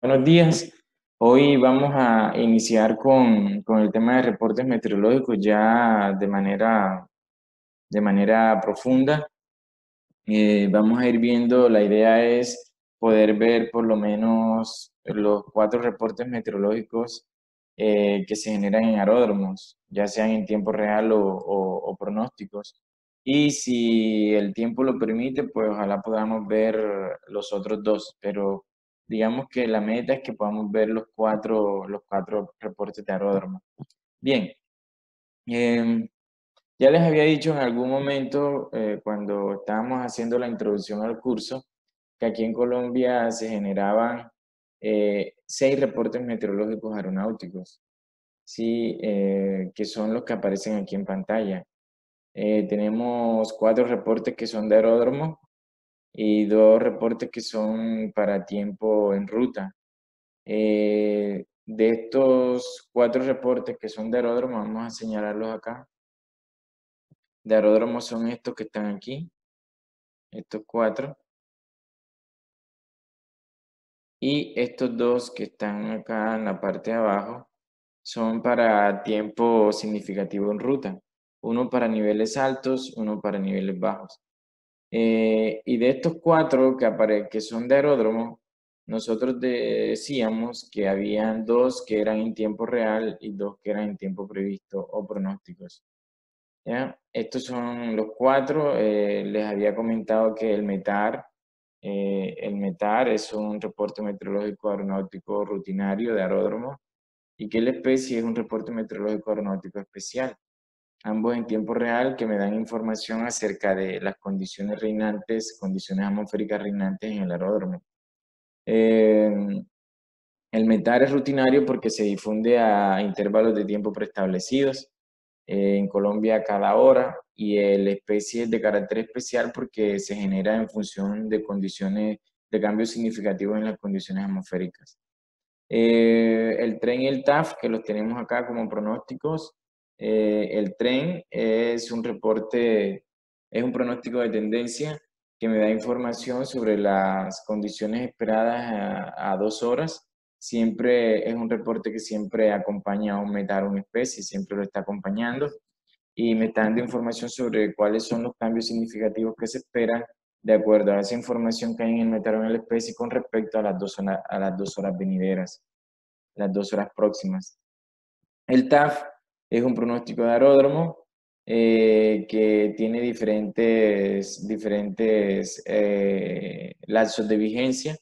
Buenos días. Hoy vamos a iniciar con el tema de reportes meteorológicos ya de manera profunda. Vamos a ir viendo, la idea es poder ver por lo menos los 4 reportes meteorológicos que se generan en aeródromos, ya sean en tiempo real o pronósticos. Y si el tiempo lo permite, pues ojalá podamos ver los otros 2, pero digamos que la meta es que podamos ver los cuatro reportes de aeródromo. Bien, em, ya les había dicho en algún momento, cuando estábamos haciendo la introducción al curso, que aquí en Colombia se generaban 6 reportes meteorológicos aeronáuticos, ¿sí? Que son los que aparecen aquí en pantalla. Tenemos 4 reportes que son de aeródromo y 2 reportes que son para tiempo en ruta. De estos 4 reportes que son de aeródromo, vamos a señalarlos acá. De aeródromo son estos que están aquí, estos 4. Y estos 2 que están acá en la parte de abajo son para tiempo significativo en ruta. Uno para niveles altos, uno para niveles bajos. Y de estos 4 que son de aeródromo, nosotros decíamos que habían 2 que eran en tiempo real y 2 que eran en tiempo previsto o pronósticos. ¿Ya? Estos son los 4. Les había comentado que el METAR es un reporte meteorológico aeronáutico rutinario de aeródromo y que la especie es un reporte meteorológico aeronáutico especial. Ambos en tiempo real que me dan información acerca de las condiciones reinantes, condiciones atmosféricas reinantes en el aeródromo. Eh, el METAR es rutinario porque se difunde a intervalos de tiempo preestablecidos, en Colombia cada hora, y la especie es de carácter especial porque se genera en función de condiciones, de cambios significativos en las condiciones atmosféricas. El tren y el TAF, que los tenemos acá como pronósticos. El tren es un pronóstico de tendencia que me da información sobre las condiciones esperadas a 2 horas. Siempre es un reporte que siempre acompaña a un METAR, una especie, siempre lo está acompañando y me está dando información sobre cuáles son los cambios significativos que se esperan de acuerdo a esa información que hay en el METAR o en la especie con respecto a las 2 horas venideras, las 2 horas próximas. El TAF es un pronóstico de aeródromo que tiene diferentes lapsos de vigencia.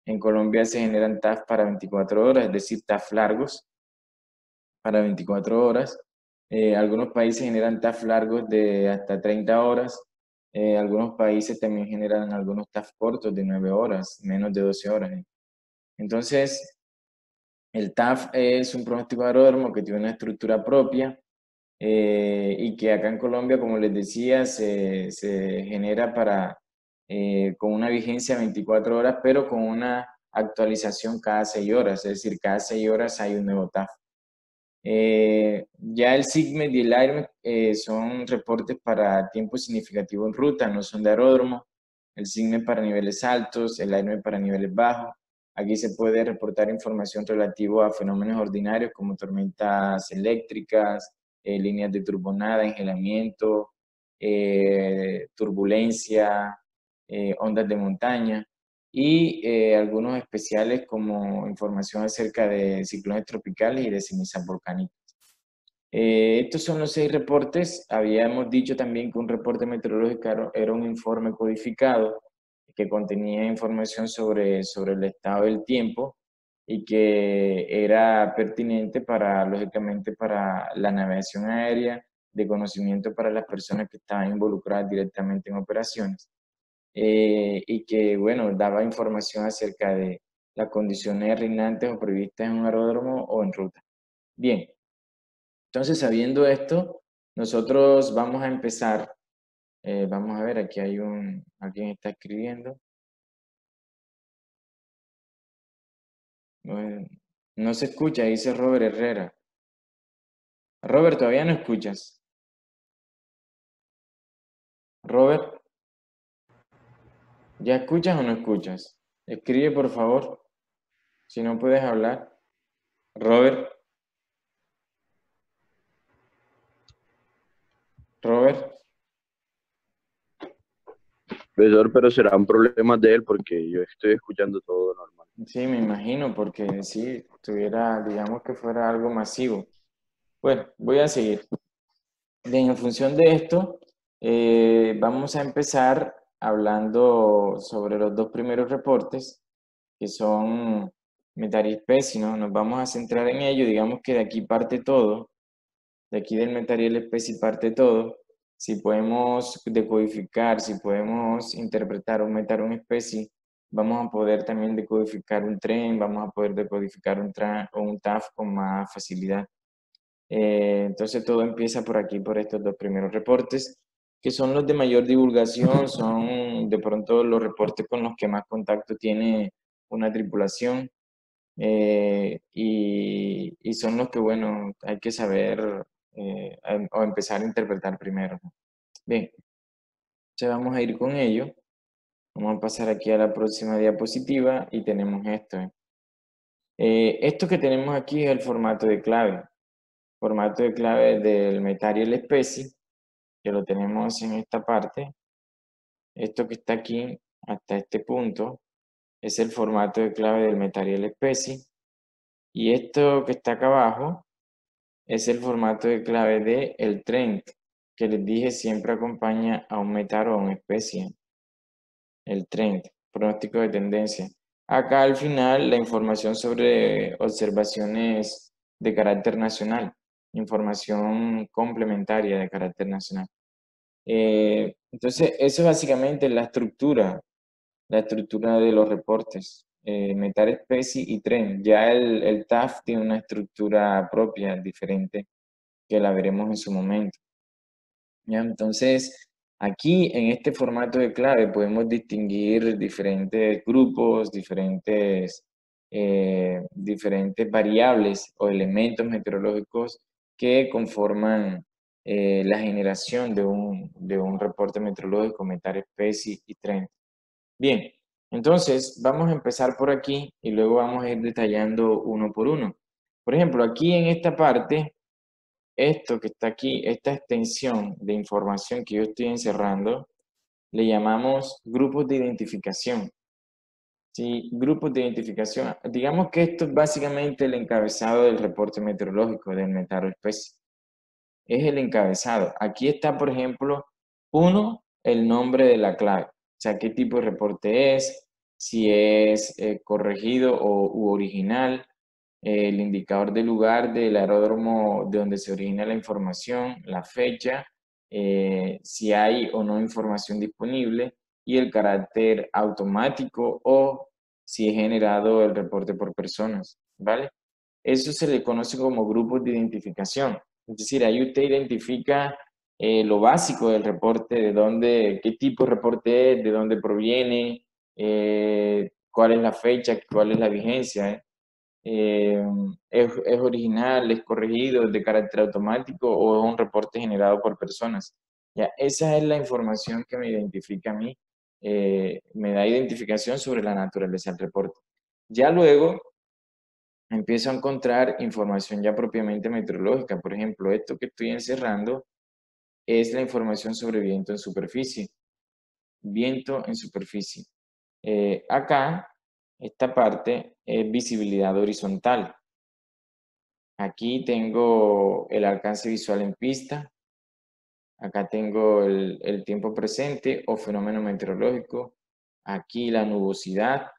En Colombia se generan TAF para 24 horas, es decir, TAF largos para 24 horas. Algunos países generan TAF largos de hasta 30 horas. Algunos países también generan algunos TAF cortos de 9 horas, menos de 12 horas. Entonces, el TAF es un pronóstico de aeródromo que tiene una estructura propia y que acá en Colombia, como les decía, se genera con una vigencia de 24 horas, pero con una actualización cada 6 horas, es decir, cada 6 horas hay un nuevo TAF. Ya el SIGMET y el AIRMET son reportes para tiempo significativo en ruta, no son de aeródromo. El SIGMET para niveles altos, el AIRMET para niveles bajos. Aquí se puede reportar información relativa a fenómenos ordinarios como tormentas eléctricas, líneas de turbonada, engelamiento, turbulencia, ondas de montaña y algunos especiales como información acerca de ciclones tropicales y de cenizas volcánicas. Estos son los 6 reportes. Habíamos dicho también que un reporte meteorológico era un informe codificado que contenía información sobre el estado del tiempo y que era pertinente lógicamente, para la navegación aérea, de conocimiento para las personas que estaban involucradas directamente en operaciones y que, bueno, daba información acerca de las condiciones reinantes o previstas en un aeródromo o en ruta. Bien, entonces sabiendo esto, nosotros vamos a empezar. Vamos a ver, aquí alguien está escribiendo. No, no se escucha, dice Robert Herrera. Robert, todavía no escuchas. Robert, ¿ya escuchas o no escuchas? Escribe, por favor. Si no puedes hablar. Robert. Robert. Profesor, pero serán problemas de él porque yo estoy escuchando todo normal. Sí, me imagino, porque si tuviera, digamos que fuera algo masivo. Bueno, voy a seguir. Bien, en función de esto, vamos a empezar hablando sobre los dos primeros reportes, que son Metarispeci, ¿no? Nos vamos a centrar en ello, digamos que de aquí parte todo, de aquí del Metarispeci parte todo. Si podemos decodificar, si podemos interpretar o metar una especie, vamos a poder también decodificar un tren, vamos a poder decodificar un TAF con más facilidad. Entonces todo empieza por aquí, por estos dos primeros reportes, que son los de mayor divulgación, son de pronto los reportes con los que más contacto tiene una tripulación, y son los que, bueno, hay que saber o empezar a interpretar primero, ¿no? Bien, ya vamos a ir con ello. Vamos a pasar aquí a la próxima diapositiva y tenemos esto. Esto que tenemos aquí es el formato de clave. Formato de clave del Metarial Specie, que lo tenemos en esta parte. Esto que está aquí hasta este punto es el formato de clave del Metarial Specie. Y esto que está acá abajo es el formato de clave de el trend, que les dije siempre acompaña a un metar o a una especie. El trend, pronóstico de tendencia. Acá al final la información sobre observaciones de carácter nacional, información complementaria de carácter nacional. Entonces, eso es básicamente la estructura de los reportes. Metar especie y tren. Ya el TAF tiene una estructura propia, diferente, que la veremos en su momento. ¿Ya? Entonces, aquí en este formato de clave podemos distinguir diferentes grupos, diferentes variables o elementos meteorológicos que conforman la generación de un reporte meteorológico, metar especie y tren. Bien, entonces vamos a empezar por aquí y luego vamos a ir detallando uno por uno. Por ejemplo, aquí en esta parte, esto que está aquí, esta extensión de información que yo estoy encerrando, le llamamos grupos de identificación. Sí, grupos de identificación. Digamos que esto es básicamente el encabezado del reporte meteorológico del Metaroespecie. Es el encabezado. Aquí está, por ejemplo, uno, el nombre de la clave. O sea, qué tipo de reporte es, si es corregido u original, el indicador de lugar del aeródromo de donde se origina la información, la fecha, si hay o no información disponible y el carácter automático o si es generado el reporte por personas, ¿vale? Eso se le conoce como grupos de identificación. Es decir, ahí usted identifica lo básico del reporte, de dónde, qué tipo de reporte es, de dónde proviene, cuál es la fecha, cuál es la vigencia. Es original, es corregido, es de carácter automático o es un reporte generado por personas. Ya, esa es la información que me identifica a mí, me da identificación sobre la naturaleza del reporte. Ya luego empiezo a encontrar información ya propiamente meteorológica. Por ejemplo, esto que estoy encerrando es la información sobre viento en superficie. Viento en superficie. Acá, esta parte es visibilidad horizontal. Aquí tengo el alcance visual en pista. Acá tengo el tiempo presente o fenómeno meteorológico. Aquí la nubosidad,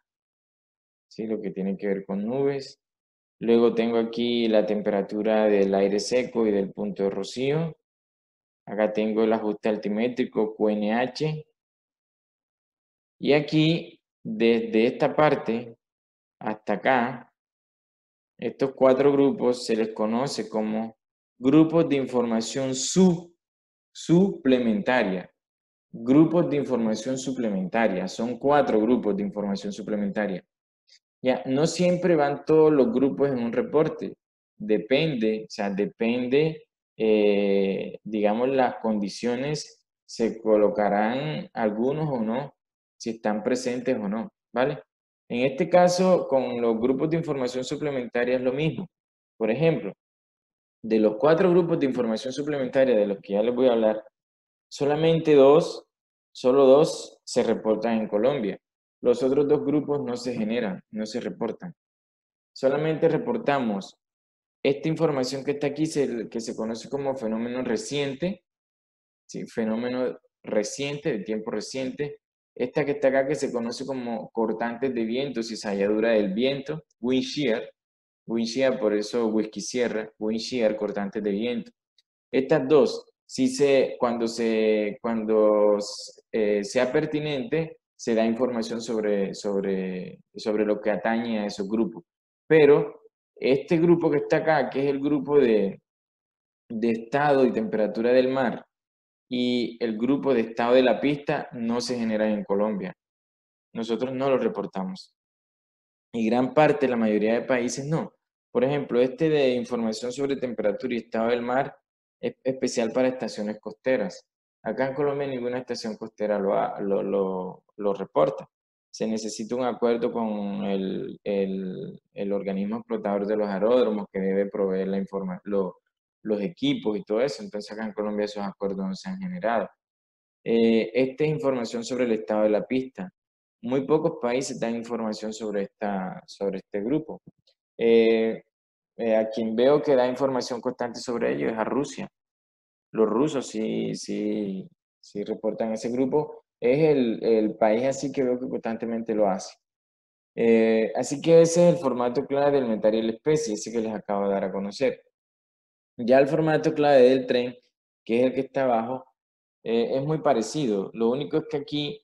¿sí? Lo que tiene que ver con nubes. Luego tengo aquí la temperatura del aire seco y del punto de rocío. Acá tengo el ajuste altimétrico QNH. Y aquí, desde esta parte hasta acá, estos cuatro grupos se les conoce como grupos de información suplementaria. Grupos de información suplementaria. Son cuatro grupos de información suplementaria. Ya, no siempre van todos los grupos en un reporte. Depende, o sea, depende, digamos, las condiciones, se colocarán algunos o no, si están presentes o no, ¿vale? En este caso, con los grupos de información suplementaria es lo mismo. Por ejemplo, de los 4 grupos de información suplementaria de los que ya les voy a hablar, solamente solo dos se reportan en Colombia. Los otros 2 grupos no se generan, no se reportan. Solamente reportamos esta información que está aquí, que se conoce como fenómeno reciente, ¿sí? Fenómeno reciente, de tiempo reciente. Esta que está acá, que se conoce como cortantes de viento, cizalladura del viento, wind shear, por eso whisky sierra, wind shear, cortantes de viento. Estas dos, cuando sea pertinente, se da información sobre lo que atañe a esos grupos. Pero este grupo que está acá, que es el grupo de estado y temperatura del mar, y el grupo de estado de la pista, no se generan en Colombia. Nosotros no lo reportamos. Y gran parte, la mayoría de países no. Por ejemplo, este de información sobre temperatura y estado del mar es especial para estaciones costeras. Acá en Colombia ninguna estación costera lo reporta. Se necesita un acuerdo con el organismo explotador de los aeródromos que debe proveer los equipos y todo eso. Entonces acá en Colombia esos acuerdos no se han generado. Esta es información sobre el estado de la pista. Muy pocos países dan información sobre este grupo. A quien veo que da información constante sobre ello es a Rusia. Los rusos sí reportan ese grupo. Es el país así que veo que constantemente lo hace. Así que ese es el formato clave del metal y la especie, ese que les acabo de dar a conocer. Ya el formato clave del tren, que es el que está abajo, es muy parecido. Lo único es que aquí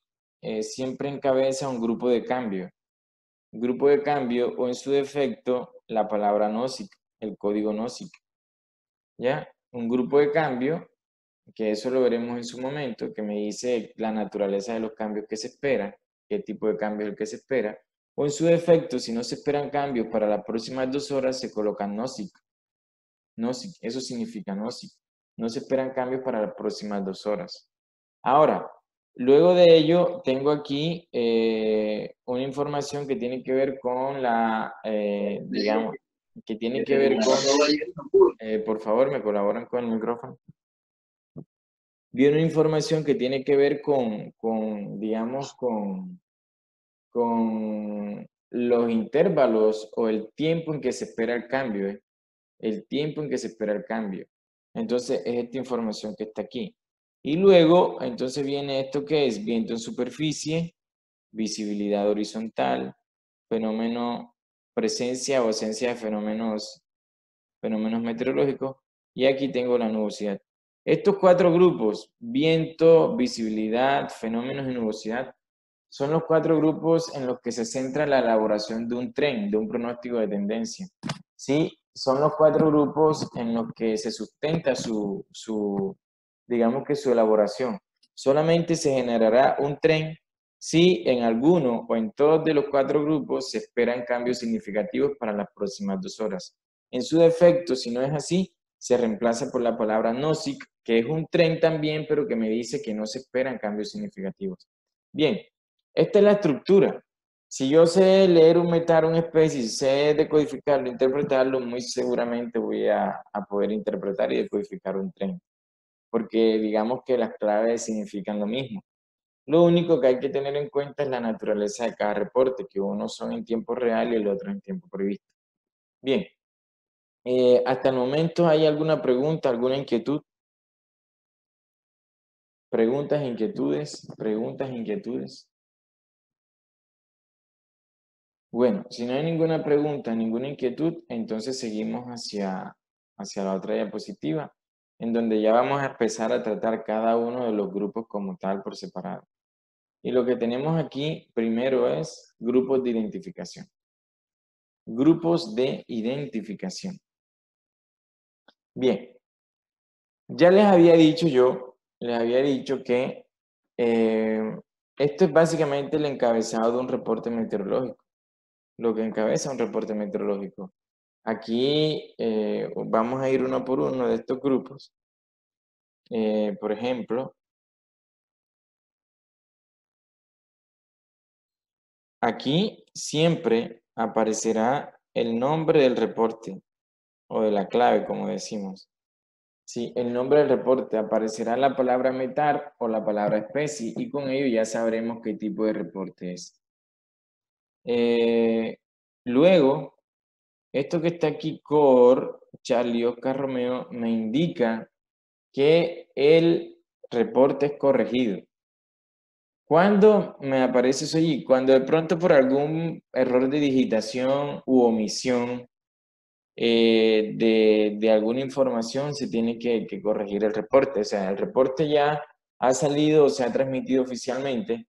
siempre encabeza un grupo de cambio. Un grupo de cambio o en su defecto la palabra NOSIC, el código NOSIC. ¿Ya? Un grupo de cambio, que eso lo veremos en su momento, que me dice la naturaleza de los cambios que se esperan, qué tipo de cambio es el que se espera. O en su defecto, si no se esperan cambios para las próximas 2 horas, se coloca NOSIC. NOSIC, eso significa NOSIC. No se esperan cambios para las próximas 2 horas. Ahora, luego de ello, tengo aquí una información que tiene que ver con digamos, que tiene que ver con, por favor, me colaboran con el micrófono. Vi una información que tiene que ver digamos, con los intervalos o el tiempo en que se espera el cambio, el tiempo en que se espera el cambio. Entonces, es esta información que está aquí. Y luego, entonces viene esto que es viento en superficie, visibilidad horizontal, fenómeno, presencia o ausencia de fenómenos meteorológicos, y aquí tengo la nubosidad. Estos 4 grupos, viento, visibilidad, fenómenos y nubosidad, son los 4 grupos en los que se centra la elaboración de un tren, de un pronóstico de tendencia. Sí, son los 4 grupos en los que se sustenta digamos que su elaboración. Solamente se generará un tren si en alguno o en todos de los 4 grupos se esperan cambios significativos para las próximas 2 horas. En su defecto, si no es así, se reemplaza por la palabra NOSIC, que es un tren también, pero que me dice que no se esperan cambios significativos. Bien, esta es la estructura. Si yo sé leer un metal, una especie, sé decodificarlo, interpretarlo, muy seguramente voy a poder interpretar y decodificar un tren. Porque digamos que las claves significan lo mismo. Lo único que hay que tener en cuenta es la naturaleza de cada reporte, que uno son en tiempo real y el otro en tiempo previsto. Bien, hasta el momento, ¿hay alguna pregunta, alguna inquietud? Preguntas, inquietudes, preguntas, inquietudes. Bueno, si no hay ninguna pregunta, ninguna inquietud, entonces seguimos hacia la otra diapositiva, en donde ya vamos a empezar a tratar cada uno de los grupos como tal por separado. Y lo que tenemos aquí primero es grupos de identificación. Grupos de identificación. Bien, ya les había dicho que esto es básicamente el encabezado de un reporte meteorológico, lo que encabeza un reporte meteorológico. Aquí vamos a ir uno por uno de estos grupos. Por ejemplo, aquí siempre aparecerá el nombre del reporte o de la clave, como decimos. Sí, el nombre del reporte, aparecerá la palabra METAR o la palabra especie y con ello ya sabremos qué tipo de reporte es. Luego, esto que está aquí, COR, Charlie Oscar Romeo, me indica que el reporte es corregido. ¿Cuándo me aparece eso allí? Cuando de pronto por algún error de digitación u omisión de alguna información se tiene que corregir el reporte. O sea, el reporte ya ha salido o se ha transmitido oficialmente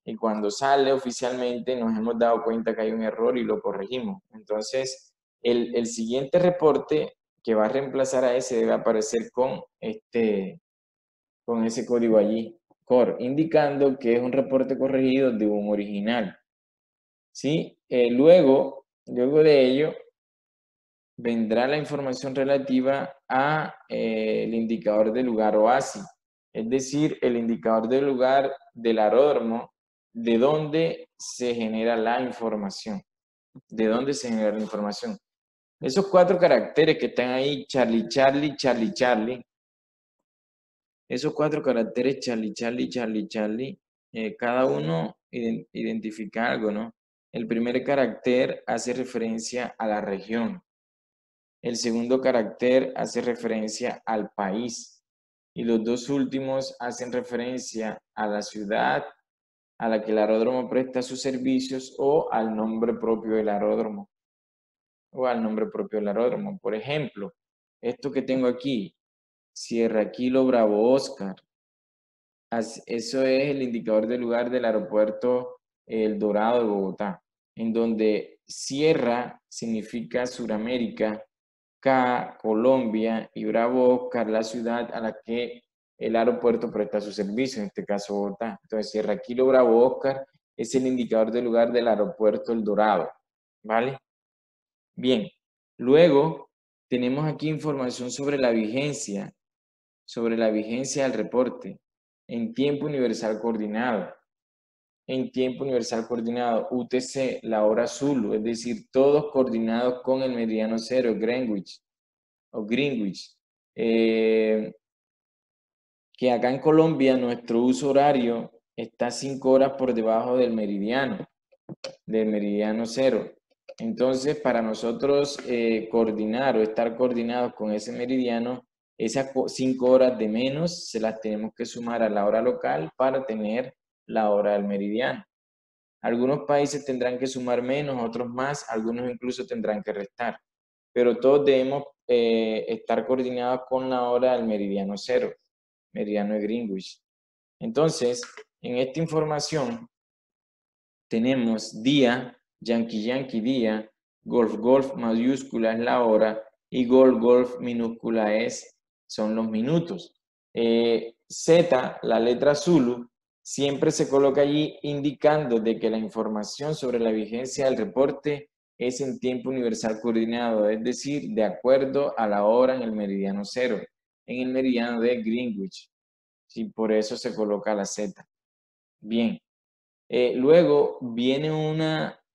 y cuando sale oficialmente nos hemos dado cuenta que hay un error y lo corregimos. Entonces, el siguiente reporte que va a reemplazar a ese debe aparecer con ese código allí, COR, indicando que es un reporte corregido de un original. ¿Sí? Luego de ello, vendrá la información relativa a el indicador de lugar OASI, es decir, el indicador de lugar del aeródromo, de dónde se genera la información, de dónde se genera la información. Esos 4 caracteres que están ahí, Charlie, Charlie, Charlie, Charlie, esos 4 caracteres, Charlie, Charlie, Charlie, Charlie, cada uno identifica algo, ¿no? El primer carácter hace referencia a la región. El segundo carácter hace referencia al país. Y los 2 últimos hacen referencia a la ciudad a la que el aeródromo presta sus servicios o al nombre propio del aeródromo. Por ejemplo, esto que tengo aquí, Sierra Kilo Bravo Oscar. Eso es el indicador del lugar del aeropuerto El Dorado de Bogotá, en donde Sierra significa Suramérica, K, Colombia, y Bravo Oscar, la ciudad a la que el aeropuerto presta su servicio, en este caso Bogotá. Entonces, Sierra Kilo Bravo Oscar es el indicador del lugar del aeropuerto El Dorado, ¿vale? Bien, luego tenemos aquí información sobre la vigencia del reporte en tiempo universal coordinado. En tiempo universal coordinado, UTC, la hora Zulu, es decir, todos coordinados con el meridiano cero, Greenwich, que acá en Colombia nuestro uso horario está 5 horas por debajo del meridiano cero. Entonces, para nosotros coordinar o estar coordinados con ese meridiano, esas 5 horas de menos se las tenemos que sumar a la hora local para tener la hora del meridiano. Algunos países tendrán que sumar menos, otros más, algunos incluso tendrán que restar. Pero todos debemos estar coordinados con la hora del meridiano cero, meridiano de Greenwich. Entonces, en esta información tenemos día, Yankee Yankee día, Golf Golf mayúscula es la hora y Golf Golf minúscula son los minutos. Z, la letra Zulu, siempre se coloca allí indicando de que la información sobre la vigencia del reporte es en tiempo universal coordinado, es decir, de acuerdo a la hora en el meridiano cero, en el meridiano de Greenwich. Sí, por eso se coloca la Z. Bien. Luego viene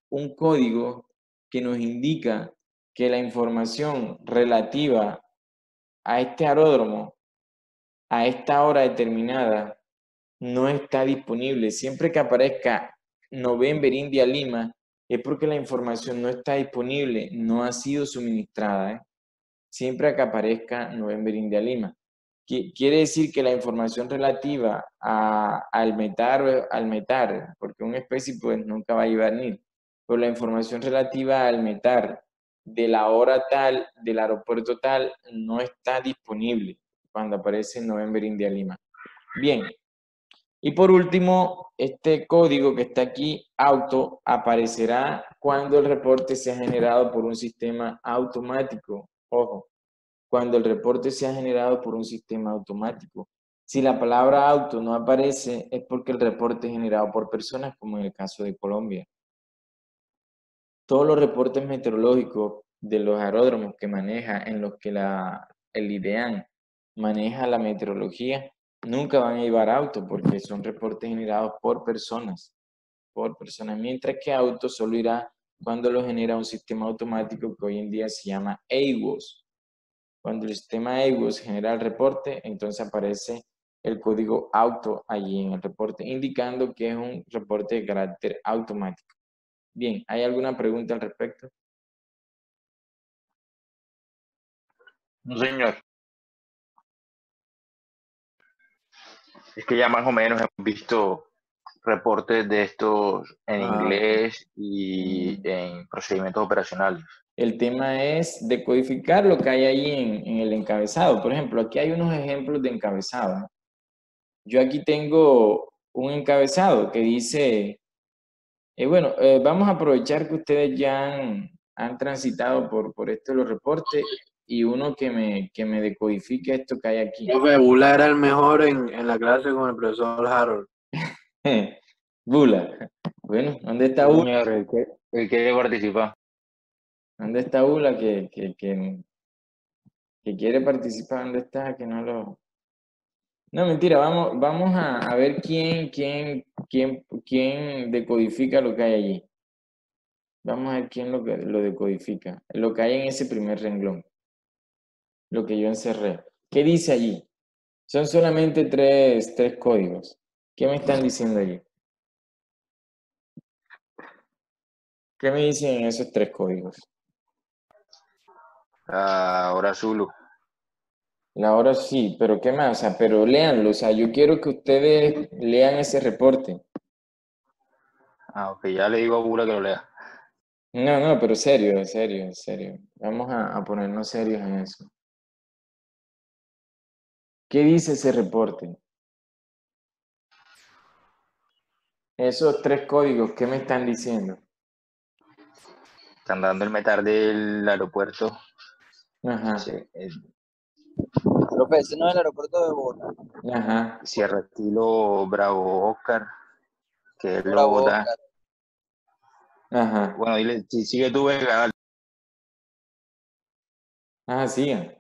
un código que nos indica que la información relativa a este aeródromo, a esta hora determinada, no está disponible. Siempre que aparezca November India Lima, es porque la información no está disponible, no ha sido suministrada, ¿eh? Siempre que aparezca November India Lima. Quiere decir que la información relativa al metar, porque una especie pues nunca va a llevar NIL, pero la información relativa al metar de la hora tal, del aeropuerto tal, no está disponible cuando aparece November India Lima. Bien, y por último, este código que está aquí, auto, aparecerá cuando el reporte sea generado por un sistema automático. Ojo, cuando el reporte sea generado por un sistema automático. Si la palabra auto no aparece, es porque el reporte es generado por personas, como en el caso de Colombia. Todos los reportes meteorológicos de los aeródromos que maneja, en los que el IDEAN maneja la meteorología, nunca van a llevar auto porque son reportes generados por personas. por persona, mientras que auto solo irá cuando lo genera un sistema automático que hoy en día se llama AWOS. Cuando el sistema AWOS genera el reporte, entonces aparece el código auto allí en el reporte, indicando que es un reporte de carácter automático. Bien, ¿hay alguna pregunta al respecto? No, señor. Es que ya más o menos hemos visto reportes de estos en inglés y en procedimientos operacionales. El tema es decodificar lo que hay ahí en el encabezado. Por ejemplo, aquí hay unos ejemplos de encabezado, ¿no? Yo aquí tengo un encabezado que dice, vamos a aprovechar que ustedes ya han transitado por esto de los reportes y uno que me decodifique esto que hay aquí. Profe, Bula era el mejor en la clase con el profesor Harold. Bula. Bueno, ¿dónde está Bula? Señor, el que participa. ¿Dónde está Bula que quiere participar? ¿Dónde está? Que no lo... No, mentira, vamos a ver quién decodifica lo que hay allí. Vamos a ver quién lo decodifica. Lo que hay en ese primer renglón. Lo que yo encerré. ¿Qué dice allí? Son solamente tres códigos. ¿Qué me están diciendo allí? ¿Qué me dicen en esos tres códigos? Ahora Zulu. La hora sí, pero ¿qué más? O sea, pero léanlo. O sea, yo quiero que ustedes lean ese reporte. Ok, ya le digo a Bula que lo lea. No, pero serio, serio, serio. Vamos a ponernos serios en eso. ¿Qué dice ese reporte? Esos tres códigos, ¿qué me están diciendo? Están dando el metal del aeropuerto. Ajá, Profe, ese no es el aeropuerto de Bogotá. ajá. Sierra Estilo Bravo Oscar, que lo Bravo, da. Oscar. Ajá. Bueno, dile, si sigue tú, Vega. Ah, sigan.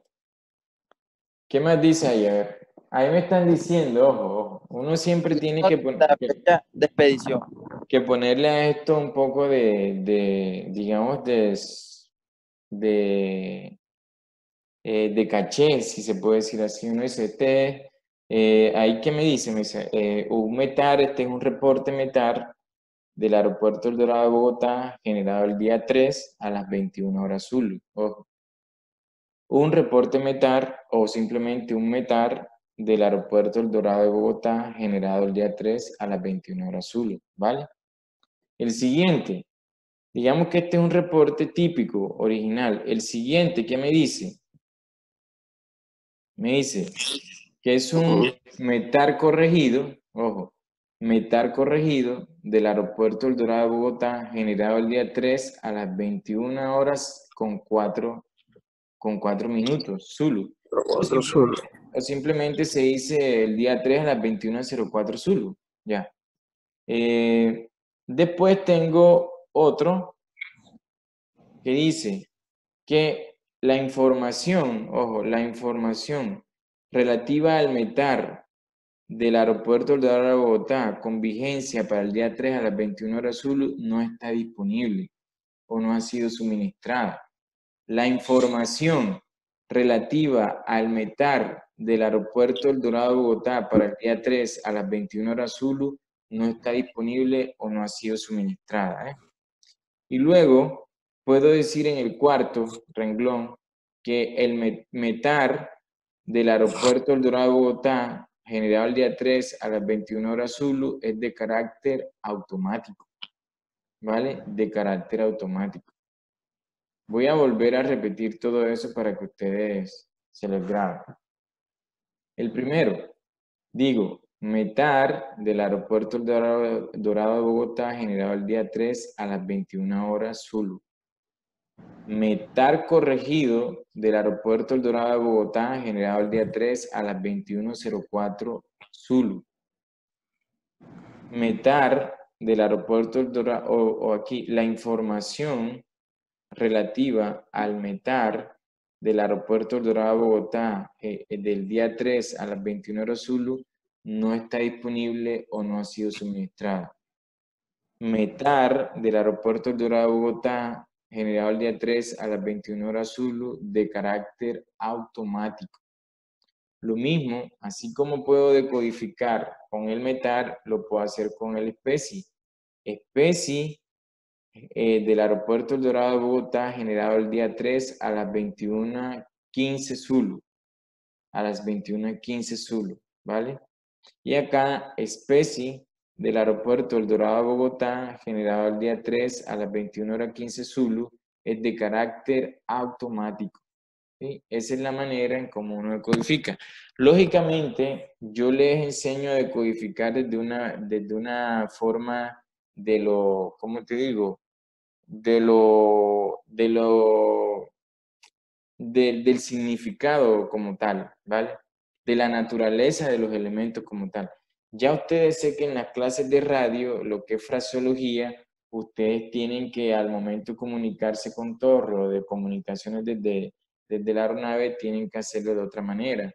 ¿Qué más dice ahí? A ver. Ahí me están diciendo, ojo. Uno siempre tiene La fecha de expedición. que ponerle a esto un poco digamos, de caché, si se puede decir así. Uno dice, ahí que me dice, un METAR, este es un reporte METAR del aeropuerto El Dorado de Bogotá, generado el día 3 a las 21 horas Zulu. Ojo. Un reporte METAR o simplemente un METAR del aeropuerto El Dorado de Bogotá, generado el día 3 a las 21 horas Zulu, ¿vale? El siguiente, digamos que este es un reporte típico, original. El siguiente, ¿qué me dice? Me dice que es un METAR corregido, ojo, METAR corregido del aeropuerto El Dorado de Bogotá, generado el día 3 a las 21 horas con 4 minutos, Zulu. Otro Zulu. O simplemente se dice el día 3 a las 21:04 Zulu, ya. Después tengo otro que dice que la información, ojo, la información relativa al METAR del aeropuerto El Dorado de Bogotá con vigencia para el día 3 a las 21 horas Zulu no está disponible o no ha sido suministrada. La información relativa al METAR del aeropuerto El Dorado de Bogotá para el día 3 a las 21 horas Zulu no está disponible o no ha sido suministrada. Y luego puedo decir en el cuarto renglón que el METAR del aeropuerto El Dorado de Bogotá, generado el día 3 a las 21 horas Zulu, es de carácter automático, ¿vale? De carácter automático. Voy a volver a repetir todo eso para que ustedes se les grabe. El primero, digo, METAR del aeropuerto El Dorado de Bogotá, generado el día 3 a las 21 horas Zulu. METAR corregido del aeropuerto El Dorado de Bogotá, generado el día 3 a las 21:04 Zulu. METAR del aeropuerto El Dorado, o aquí, la información relativa al METAR del aeropuerto El Dorado de Bogotá del día 3 a las 21 horas Zulu no está disponible o no ha sido suministrada. METAR del aeropuerto El Dorado de Bogotá, generado el día 3 a las 21 horas Zulu, de carácter automático. Lo mismo, así como puedo decodificar con el METAR, lo puedo hacer con el SPECI. SPECI del aeropuerto El Dorado de Bogotá, generado el día 3 a las 21:15 Zulu. A las 21:15 Zulu, ¿vale? Y acá, SPECI del aeropuerto El Dorado de Bogotá, generado el día 3 a las 21:15 Zulu, es de carácter automático. ¿Sí? Esa es la manera en cómo uno decodifica. Lógicamente, yo les enseño a decodificar desde una forma de lo, ¿cómo te digo? Del significado como tal, ¿vale? De la naturaleza de los elementos como tal. Ya ustedes sé que en las clases de radio, lo que es fraseología, ustedes tienen que al momento de comunicarse con Torro, de comunicaciones desde la aeronave, tienen que hacerlo de otra manera.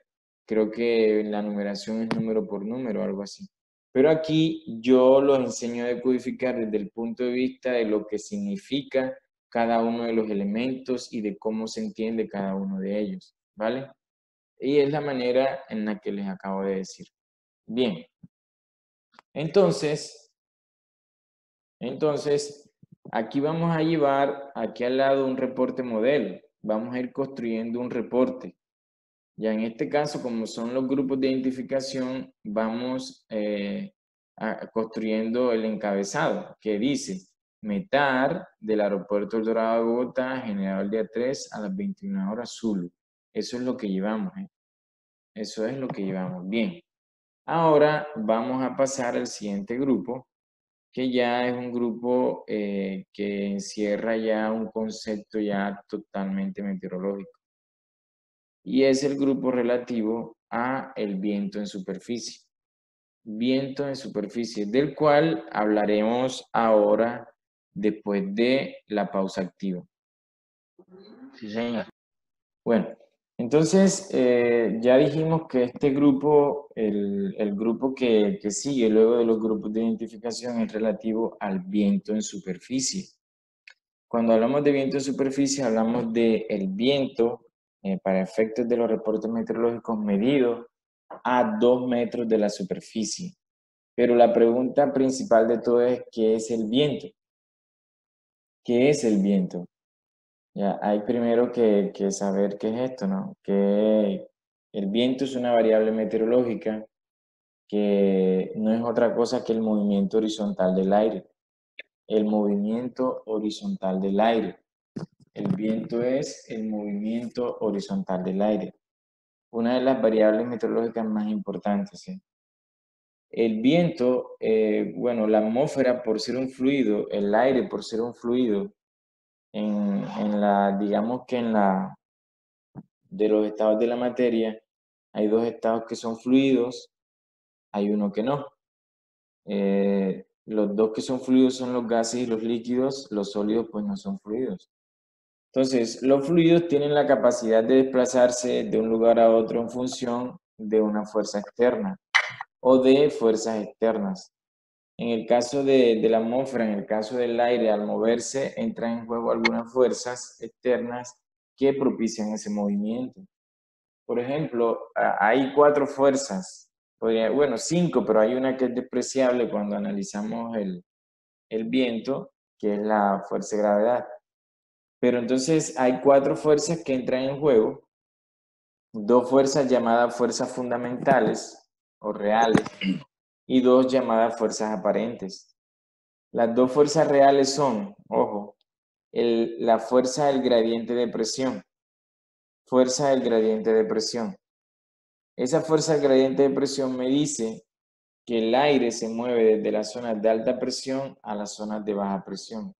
Creo que la numeración es número por número, algo así. Pero aquí yo los enseño a decodificar desde el punto de vista de lo que significa cada uno de los elementos y de cómo se entiende cada uno de ellos, ¿vale? Y es la manera en la que les acabo de decir. Bien, entonces, aquí vamos a llevar aquí al lado un reporte modelo. Vamos a ir construyendo un reporte. Ya en este caso, como son los grupos de identificación, vamos construyendo el encabezado que dice METAR del aeropuerto El Dorado de Bogotá, generado el día 3 a las 21 horas Zulu. Eso es lo que llevamos. Eso es lo que llevamos. Bien. Ahora vamos a pasar al siguiente grupo, que ya es un grupo que encierra ya un concepto ya totalmente meteorológico. Y es el grupo relativo a el viento en superficie. Viento en superficie, del cual hablaremos ahora después de la pausa activa. Sí, señor. Bueno, entonces ya dijimos que este grupo, el grupo que sigue luego de los grupos de identificación es relativo al viento en superficie. Cuando hablamos de viento en superficie, hablamos del viento para efectos de los reportes meteorológicos medido a 2 metros de la superficie. Pero la pregunta principal de todo es, ¿qué es el viento? ¿Qué es el viento? Ya, hay primero que saber qué es esto, ¿no? Que el viento es una variable meteorológica que no es otra cosa que el movimiento horizontal del aire. El movimiento horizontal del aire. El viento es el movimiento horizontal del aire. Una de las variables meteorológicas más importantes, ¿sí? El viento, bueno, la atmósfera por ser un fluido, el aire por ser un fluido, digamos que de los estados de la materia, hay dos estados que son fluidos, hay uno que no. Los dos que son fluidos son los gases y los líquidos, los sólidos pues no son fluidos. Entonces, los fluidos tienen la capacidad de desplazarse de un lugar a otro en función de una fuerza externa o de fuerzas externas. En el caso de la atmósfera, en el caso del aire, al moverse, entran en juego algunas fuerzas externas que propician ese movimiento. Por ejemplo, hay 4 fuerzas, bueno, 5, pero hay una que es despreciable cuando analizamos el viento, que es la fuerza de gravedad. Pero entonces hay 4 fuerzas que entran en juego, 2 fuerzas llamadas fuerzas fundamentales o reales y 2 llamadas fuerzas aparentes. Las 2 fuerzas reales son, ojo, la fuerza del gradiente de presión. Fuerza del gradiente de presión. Esa fuerza del gradiente de presión me dice que el aire se mueve desde las zonas de alta presión a las zonas de baja presión.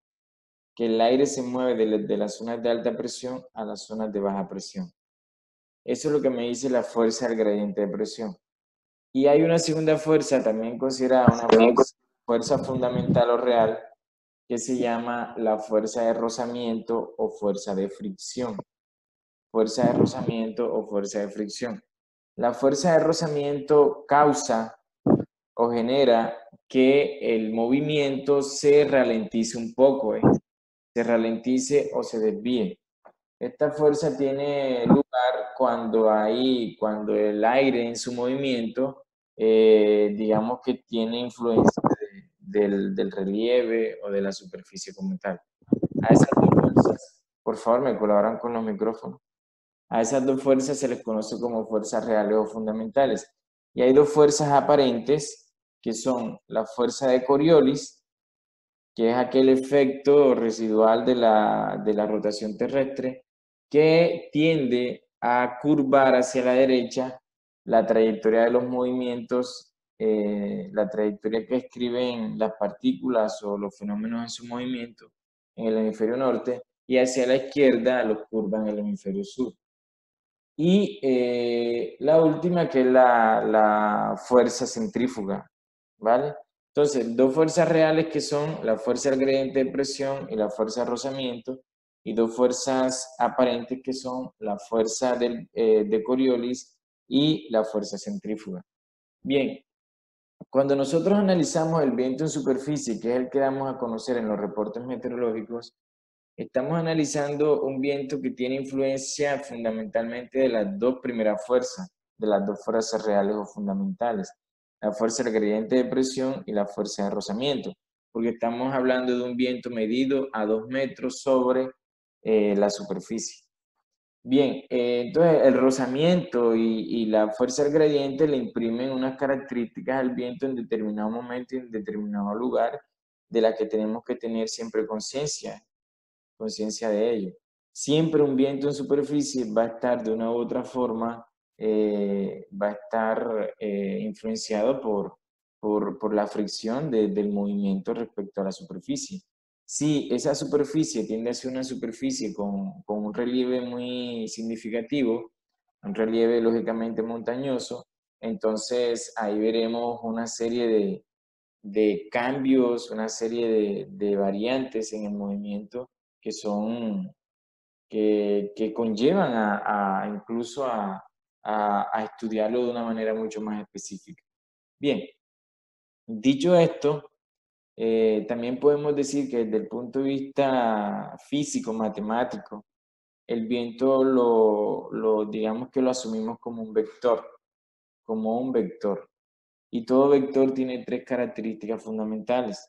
Que el aire se mueve desde las zonas de alta presión a las zonas de baja presión. Eso es lo que me dice la fuerza del gradiente de presión. Y hay una segunda fuerza, también considerada una fuerza fundamental o real, que se llama la fuerza de rozamiento o fuerza de fricción. Fuerza de rozamiento o fuerza de fricción. La fuerza de rozamiento causa o genera que el movimiento se ralentice un poco, se ralentice o se desvíe. Esta fuerza tiene lugar cuando el aire en su movimiento, digamos que tiene influencia del relieve o de la superficie como tal. A esas dos fuerzas, por favor, me colaboran con los micrófonos. A esas dos fuerzas se les conoce como fuerzas reales o fundamentales. Y hay dos fuerzas aparentes, que son la fuerza de Coriolis, que es aquel efecto residual de la rotación terrestre, que tiende a curvar hacia la derecha la trayectoria de los movimientos, la trayectoria que escriben las partículas o los fenómenos en su movimiento en el hemisferio norte, y hacia la izquierda los curva en el hemisferio sur. Y la última, que es la fuerza centrífuga, ¿vale? Entonces, dos fuerzas reales que son la fuerza del gradiente de presión y la fuerza de rozamiento, y dos fuerzas aparentes que son la fuerza de Coriolis y la fuerza centrífuga. Bien, cuando nosotros analizamos el viento en superficie, que es el que damos a conocer en los reportes meteorológicos, estamos analizando un viento que tiene influencia fundamentalmente de las dos primeras fuerzas, de las dos fuerzas reales o fundamentales, la fuerza del gradiente de presión y la fuerza de rozamiento, porque estamos hablando de un viento medido a 2 metros sobre la superficie. Bien, entonces el rozamiento y la fuerza del gradiente le imprimen unas características al viento en determinado momento y en determinado lugar, de las que tenemos que tener siempre conciencia de ello. Siempre un viento en superficie va a estar de una u otra forma, va a estar influenciado por la fricción del movimiento respecto a la superficie. Si esa superficie tiende a ser una superficie con un relieve muy significativo, un relieve lógicamente montañoso, entonces ahí veremos una serie de cambios, una serie de variantes en el movimiento que son, que conllevan incluso a estudiarlo de una manera mucho más específica. Bien, dicho esto, también podemos decir que desde el punto de vista físico, matemático, el viento digamos que lo asumimos como un vector, como un vector. Y todo vector tiene tres características fundamentales.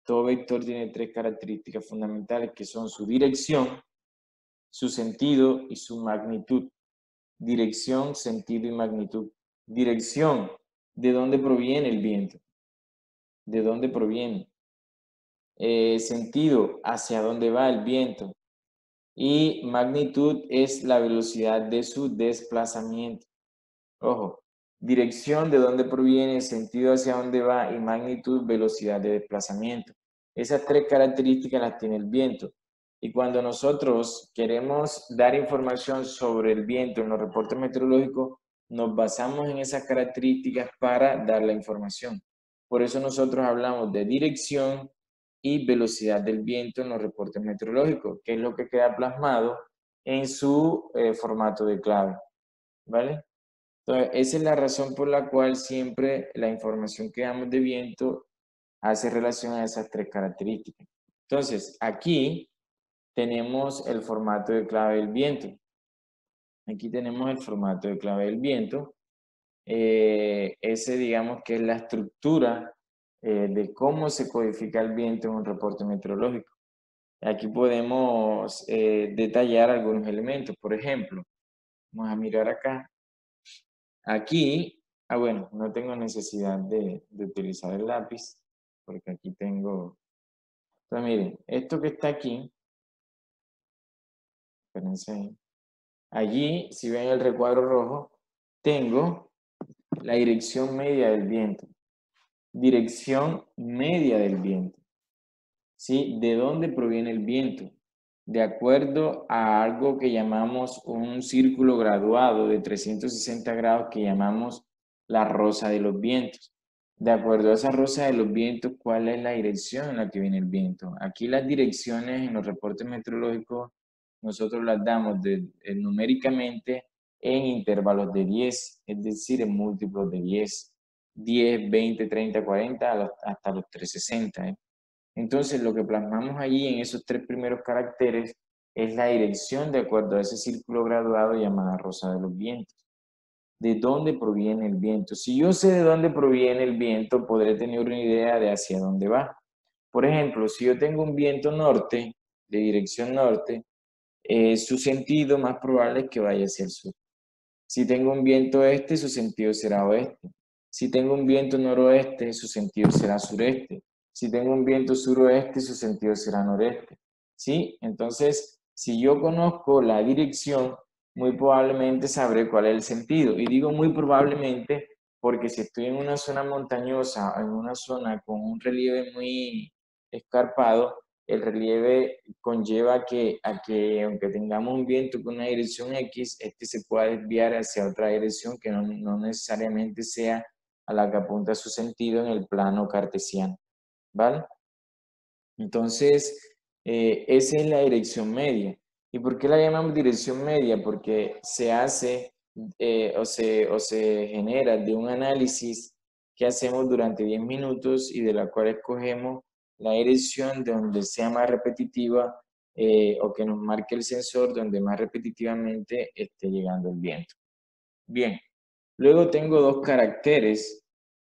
Todo vector tiene tres características fundamentales, que son su dirección, su sentido y su magnitud. Dirección, sentido y magnitud. Dirección, ¿de dónde proviene el viento? ¿De dónde proviene? Sentido, ¿hacia dónde va el viento? Y magnitud es la velocidad de su desplazamiento. Ojo, dirección, de dónde proviene, sentido, hacia dónde va, y magnitud, velocidad de desplazamiento. Esas tres características las tiene el viento. Y cuando nosotros queremos dar información sobre el viento en los reportes meteorológicos, nos basamos en esas características para dar la información. Por eso nosotros hablamos de dirección y velocidad del viento en los reportes meteorológicos, que es lo que queda plasmado en su formato de clave. ¿Vale? Entonces, esa es la razón por la cual siempre la información que damos de viento hace relación a esas tres características. Entonces, aquí tenemos el formato de clave del viento. Aquí tenemos el formato de clave del viento. Ese, digamos, que es la estructura de cómo se codifica el viento en un reporte meteorológico. Aquí podemos detallar algunos elementos. Por ejemplo, vamos a mirar acá. Aquí, bueno, no tengo necesidad de utilizar el lápiz, porque aquí tengo... Entonces, miren, esto que está aquí, espérense ahí. Allí, si ven el recuadro rojo, tengo la dirección media del viento. Dirección media del viento. ¿Sí? ¿De dónde proviene el viento? De acuerdo a algo que llamamos un círculo graduado de 360 grados que llamamos la rosa de los vientos. De acuerdo a esa rosa de los vientos, ¿cuál es la dirección en la que viene el viento? Aquí las direcciones en los reportes meteorológicos nosotros las damos numéricamente en intervalos de 10, es decir, en múltiplos de 10. 10, 20, 30, 40, hasta los 360. Entonces, lo que plasmamos allí en esos 3 primeros caracteres es la dirección de acuerdo a ese círculo graduado llamada rosa de los vientos. ¿De dónde proviene el viento? Si yo sé de dónde proviene el viento, podré tener una idea de hacia dónde va. Por ejemplo, si yo tengo un viento norte, de dirección norte, su sentido más probable es que vaya hacia el sur. Si tengo un viento este, su sentido será oeste. Si tengo un viento noroeste, su sentido será sureste. Si tengo un viento suroeste, su sentido será noreste. ¿Sí? Entonces, si yo conozco la dirección, muy probablemente sabré cuál es el sentido. Y digo muy probablemente porque si estoy en una zona montañosa, en una zona con un relieve muy escarpado, el relieve conlleva a que aunque tengamos un viento con una dirección X, este se pueda desviar hacia otra dirección que no necesariamente sea a la que apunta su sentido en el plano cartesiano, ¿vale? Entonces, esa es la dirección media. ¿Y por qué la llamamos dirección media? Porque se hace o se genera de un análisis que hacemos durante 10 minutos y de la cual escogemos la dirección donde sea más repetitiva o que nos marque el sensor donde más repetitivamente esté llegando el viento. Bien, luego tengo 2 caracteres,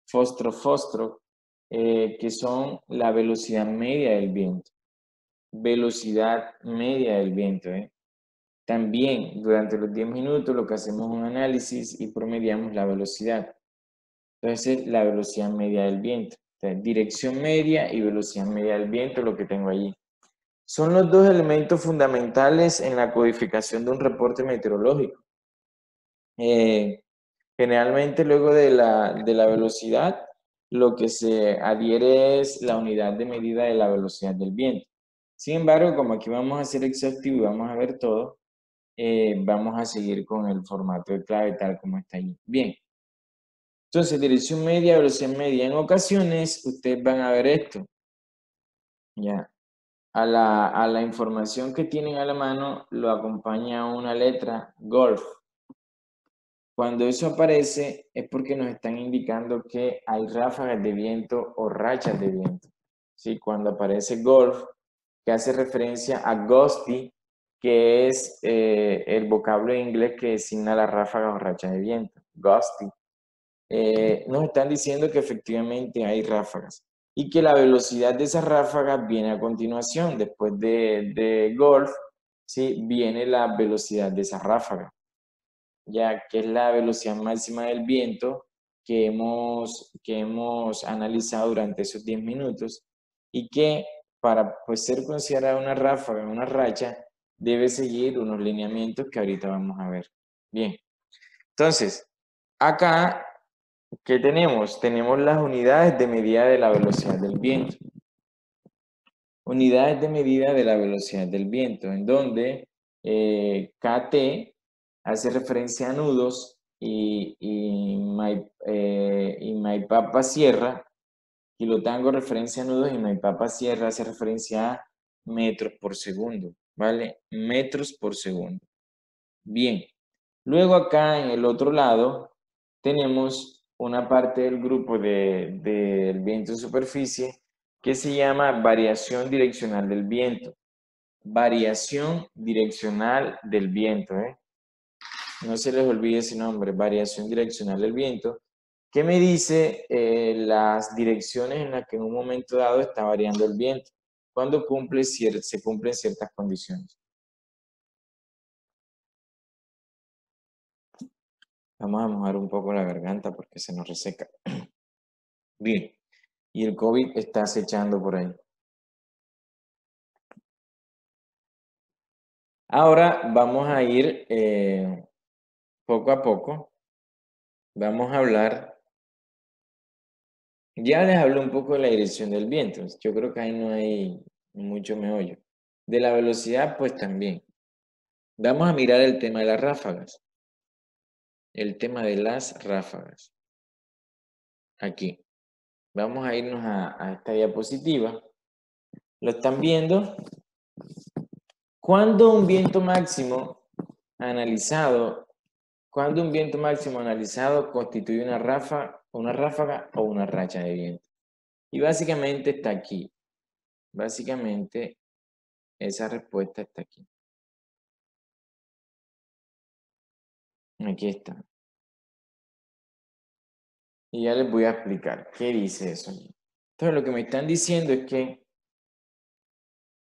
fostro, que son la velocidad media del viento. Velocidad media del viento. También durante los 10 minutos lo que hacemos es un análisis y promediamos la velocidad. Entonces, la velocidad media del viento. Entonces, dirección media y velocidad media del viento, lo que tengo allí. Son los 2 elementos fundamentales en la codificación de un reporte meteorológico. Generalmente luego de la velocidad, lo que se adhiere es la unidad de medida de la velocidad del viento. Sin embargo, como aquí vamos a ser exhaustivo y vamos a ver todo, vamos a seguir con el formato de clave tal como está ahí. Bien. Entonces, dirección media, velocidad media. En ocasiones, ustedes van a ver esto. Ya. A la información que tienen a la mano, lo acompaña una letra, golf. Cuando eso aparece es porque nos están indicando que hay ráfagas de viento o rachas de viento. ¿Sí? Cuando aparece golf, que hace referencia a gusty, que es el vocablo en inglés que designa las ráfagas o rachas de viento. Gusty. Nos están diciendo que efectivamente hay ráfagas y que la velocidad de esas ráfagas viene a continuación. Después de golf, ¿sí? Viene la velocidad de esa ráfaga, ya que es la velocidad máxima del viento que hemos analizado durante esos 10 minutos y que para pues, ser considerada una ráfaga, una racha, debe seguir unos lineamientos que ahorita vamos a ver. Bien, entonces, acá, ¿qué tenemos? Tenemos las unidades de medida de la velocidad del viento. Unidades de medida de la velocidad del viento, en donde KT hace referencia a nudos y Maipapa Sierra, Kilotango referencia a nudos y Maipapa Sierra hace referencia a metros por segundo, ¿vale? Metros por segundo. Bien, luego acá en el otro lado tenemos una parte del grupo del viento en superficie que se llama variación direccional del viento. Variación direccional del viento, No se les olvide ese nombre, variación direccional del viento, que me dice las direcciones en las que en un momento dado está variando el viento, cuando se cumplen ciertas condiciones. Vamos a mojar un poco la garganta porque se nos reseca. Bien, y el COVID está acechando por ahí. Ahora vamos a ir poco a poco. Vamos a hablar. Ya les hablé un poco de la dirección del viento. Yo creo que ahí no hay mucho meollo. De la velocidad, pues también. Vamos a mirar el tema de las ráfagas. El tema de las ráfagas. Aquí. Vamos a irnos a esta diapositiva. ¿Lo están viendo? Cuando un viento máximo analizado constituye una ráfaga una ráfaga o una racha de viento. Y básicamente está aquí. Básicamente esa respuesta está aquí. Aquí está. Y ya les voy a explicar qué dice eso. Entonces lo que me están diciendo es que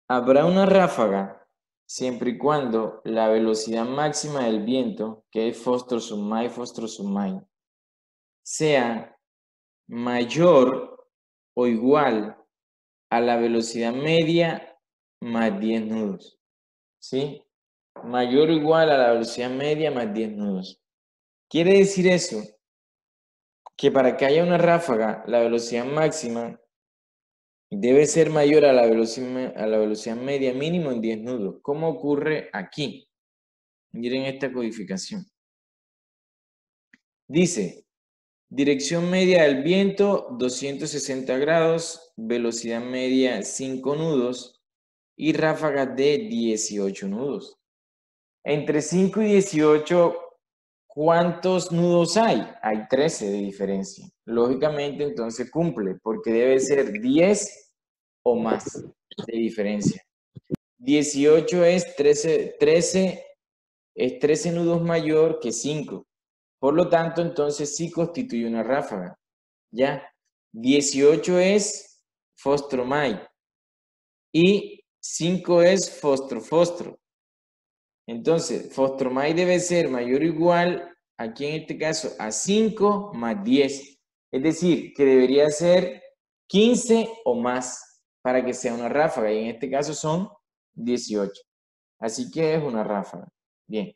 habrá una ráfaga siempre y cuando la velocidad máxima del viento, que es Foster sub mai, sea mayor o igual a la velocidad media más 10 nudos. ¿Sí? Mayor o igual a la velocidad media más 10 nudos. Quiere decir eso que para que haya una ráfaga, la velocidad máxima debe ser mayor a la velocidad media mínimo en 10 nudos. ¿Cómo ocurre aquí? Miren esta codificación. Dice, dirección media del viento 260 grados, velocidad media 5 nudos y ráfagas de 18 nudos. Entre 5 y 18, ¿cuántos nudos hay? Hay 13 de diferencia. Lógicamente, entonces cumple, porque debe ser 10 o más de diferencia. 18 es 13 nudos mayor que 5. Por lo tanto, entonces sí constituye una ráfaga. ¿Ya? 18 es fostromai y 5 es fostro. Entonces, fostromai debe ser mayor o igual, aquí en este caso, a 5 más 10. Es decir, que debería ser 15 o más para que sea una ráfaga. Y en este caso son 18. Así que es una ráfaga. Bien.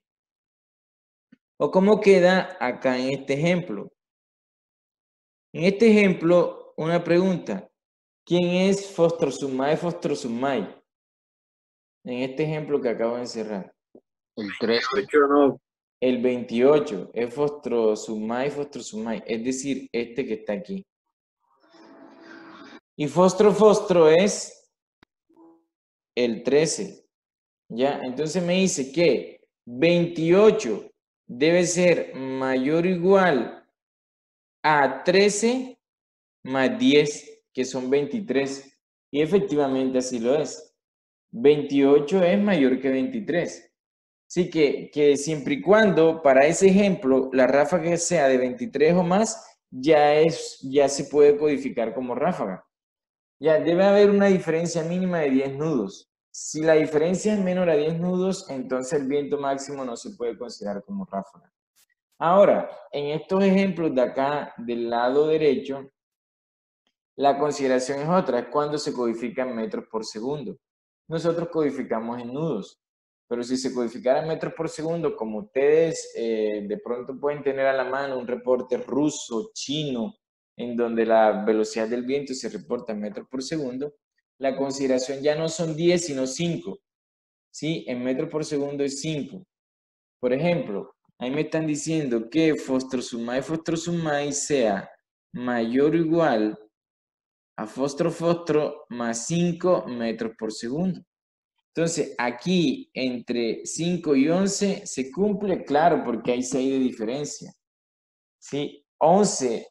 ¿O cómo queda acá en este ejemplo? En este ejemplo, una pregunta. ¿Quién es Foster sub mai? En este ejemplo que acabo de encerrar. El 13. 8 no. El 28 es Foster sub mai. Es decir, este que está aquí. Y Foster es el 13. ¿Ya? Entonces me dice que 28 debe ser mayor o igual a 13 más 10, que son 23. Y efectivamente así lo es. 28 es mayor que 23. Así que siempre y cuando, para ese ejemplo, la ráfaga sea de 23 o más, ya se puede codificar como ráfaga. Ya debe haber una diferencia mínima de 10 nudos. Si la diferencia es menor a 10 nudos, entonces el viento máximo no se puede considerar como ráfaga. Ahora, en estos ejemplos de acá, del lado derecho, la consideración es otra, es cuando se codifica en metros por segundo. Nosotros codificamos en nudos, pero si se codificara en metros por segundo, como ustedes de pronto pueden tener a la mano un reporte ruso, chino, en donde la velocidad del viento se reporta en metros por segundo, la consideración ya no son 10, sino 5. ¿Sí? En metros por segundo es 5. Por ejemplo, ahí me están diciendo que Foster sub mai sea mayor o igual a fostro más 5 metros por segundo. Entonces, aquí entre 5 y 11 se cumple, claro, porque hay 6 de diferencia. ¿Sí? 11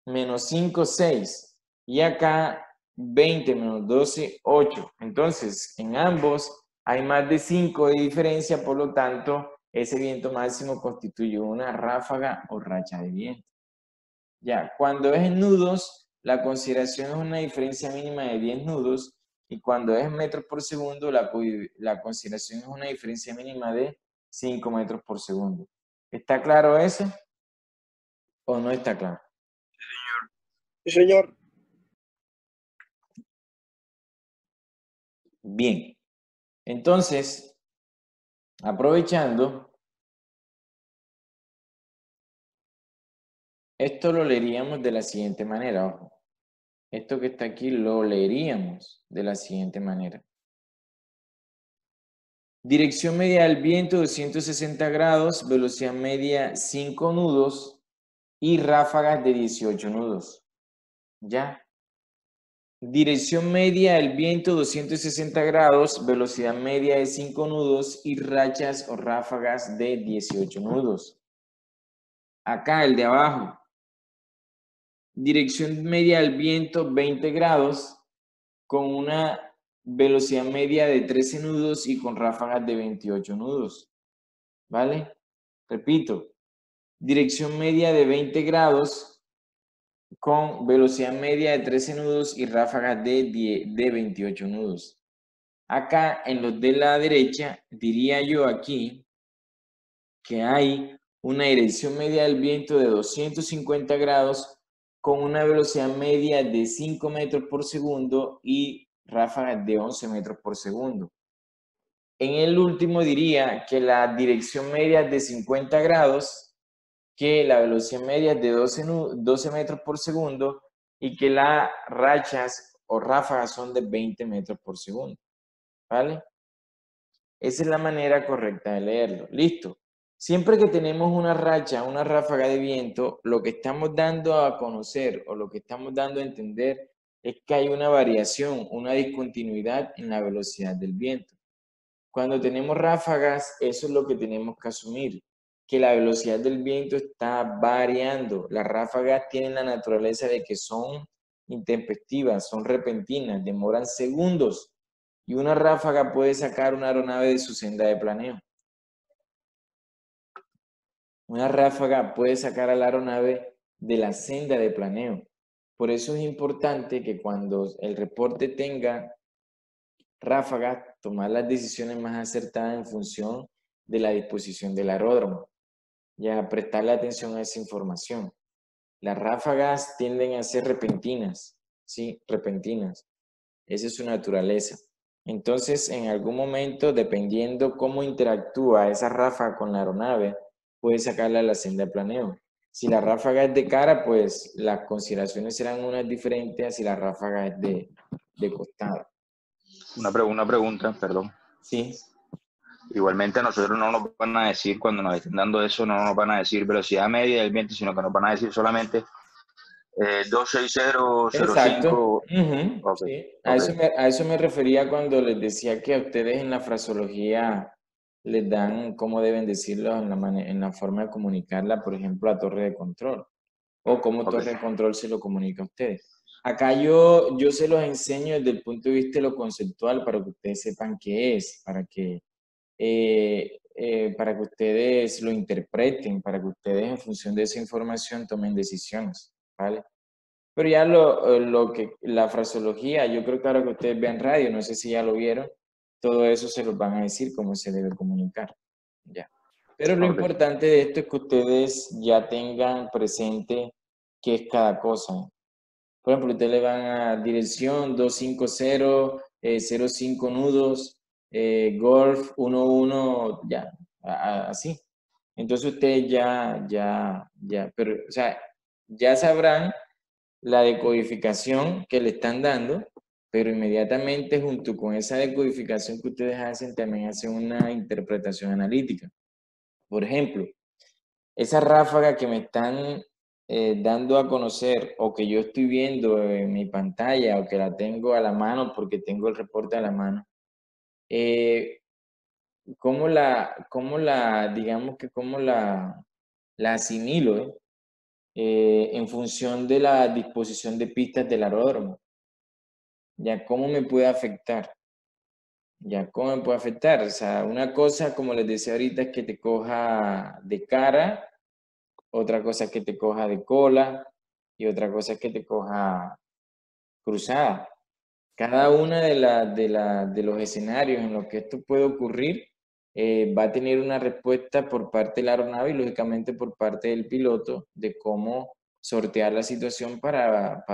menos 5, 6. Y acá 20 menos 12, 8. Entonces, en ambos hay más de 5 de diferencia, por lo tanto, ese viento máximo constituye una ráfaga o racha de viento. Ya, cuando es en nudos, la consideración es una diferencia mínima de 10 nudos y cuando es metros por segundo, la consideración es una diferencia mínima de 5 metros por segundo. ¿Está claro eso? ¿O no está claro? Sí, señor. Bien. Entonces, aprovechando, esto lo leeríamos de la siguiente manera, ojo. Esto que está aquí lo leeríamos de la siguiente manera. Dirección media del viento 260 grados, velocidad media 5 nudos y ráfagas de 18 nudos. ¿Ya? Dirección media del viento 260 grados, velocidad media de 5 nudos y rachas o ráfagas de 18 nudos. Acá el de abajo. dirección media del viento 20 grados con una velocidad media de 13 nudos y con ráfagas de 28 nudos. ¿Vale? Repito, dirección media de 20 grados con velocidad media de 13 nudos y ráfagas de 28 nudos. Acá en los de la derecha diría yo aquí que hay una dirección media del viento de 250 grados con una velocidad media de 5 metros por segundo y ráfagas de 11 metros por segundo. En el último diría que la dirección media es de 50 grados, que la velocidad media es de 12 metros por segundo y que las rachas o ráfagas son de 20 metros por segundo. ¿Vale? Esa es la manera correcta de leerlo. Listo. Siempre que tenemos una racha, una ráfaga de viento, lo que estamos dando a conocer o lo que estamos dando a entender es que hay una variación, una discontinuidad en la velocidad del viento. Cuando tenemos ráfagas, eso es lo que tenemos que asumir, que la velocidad del viento está variando. Las ráfagas tienen la naturaleza de que son intempestivas, son repentinas, demoran segundos y una ráfaga puede sacar una aeronave de su senda de planeo. Una ráfaga puede sacar a la aeronave de la senda de planeo. Por eso es importante que cuando el reporte tenga ráfagas, tomar las decisiones más acertadas en función de la disposición del aeródromo. Ya prestarle atención a esa información. Las ráfagas tienden a ser repentinas, ¿sí? Repentinas. Esa es su naturaleza. Entonces, en algún momento, dependiendo cómo interactúa esa ráfaga con la aeronave, puede sacarla a la senda de planeo. Si la ráfaga es de cara, pues las consideraciones serán unas diferentes a si la ráfaga es de costado. Una pregunta, perdón. Sí. Igualmente a nosotros no nos van a decir, cuando nos estén dando eso, no nos van a decir velocidad media del viento, sino que nos van a decir solamente 26005. Exacto. Uh-huh. Okay, Sí. okay. A eso me refería cuando les decía que a ustedes en la fraseología les dan cómo deben decirlo en la forma de comunicarla, por ejemplo, a torre de control, o cómo torre de control se lo comunica a ustedes. Acá yo se los enseño desde el punto de vista de lo conceptual para que ustedes sepan qué es, para que ustedes lo interpreten, para que ustedes en función de esa información tomen decisiones, ¿vale? Pero ya la fraseología, yo creo que ahora que ustedes vean radio, no sé si ya lo vieron, todo eso se los van a decir cómo se debe comunicar, ya. Pero lo importante de esto es que ustedes ya tengan presente qué es cada cosa. Por ejemplo, ustedes le van a dirección 250, 05 nudos, Golf 11, ya, así. Entonces ustedes pero, o sea, ya sabrán la decodificación que le están dando, pero inmediatamente junto con esa decodificación que ustedes hacen, también hacen una interpretación analítica. Por ejemplo, esa ráfaga que me están dando a conocer o que yo estoy viendo en mi pantalla o que la tengo a la mano porque tengo el reporte a la mano, digamos la asimilo en función de la disposición de pistas del aeródromo? ¿Ya cómo me puede afectar? ¿Ya cómo me puede afectar? O sea, una cosa, como les decía ahorita, es que te coja de cara, otra cosa es que te coja de cola y otra cosa es que te coja cruzada. Cada una de los escenarios en los que esto puede ocurrir va a tener una respuesta por parte de la aeronave y lógicamente por parte del piloto de cómo sortear la situación para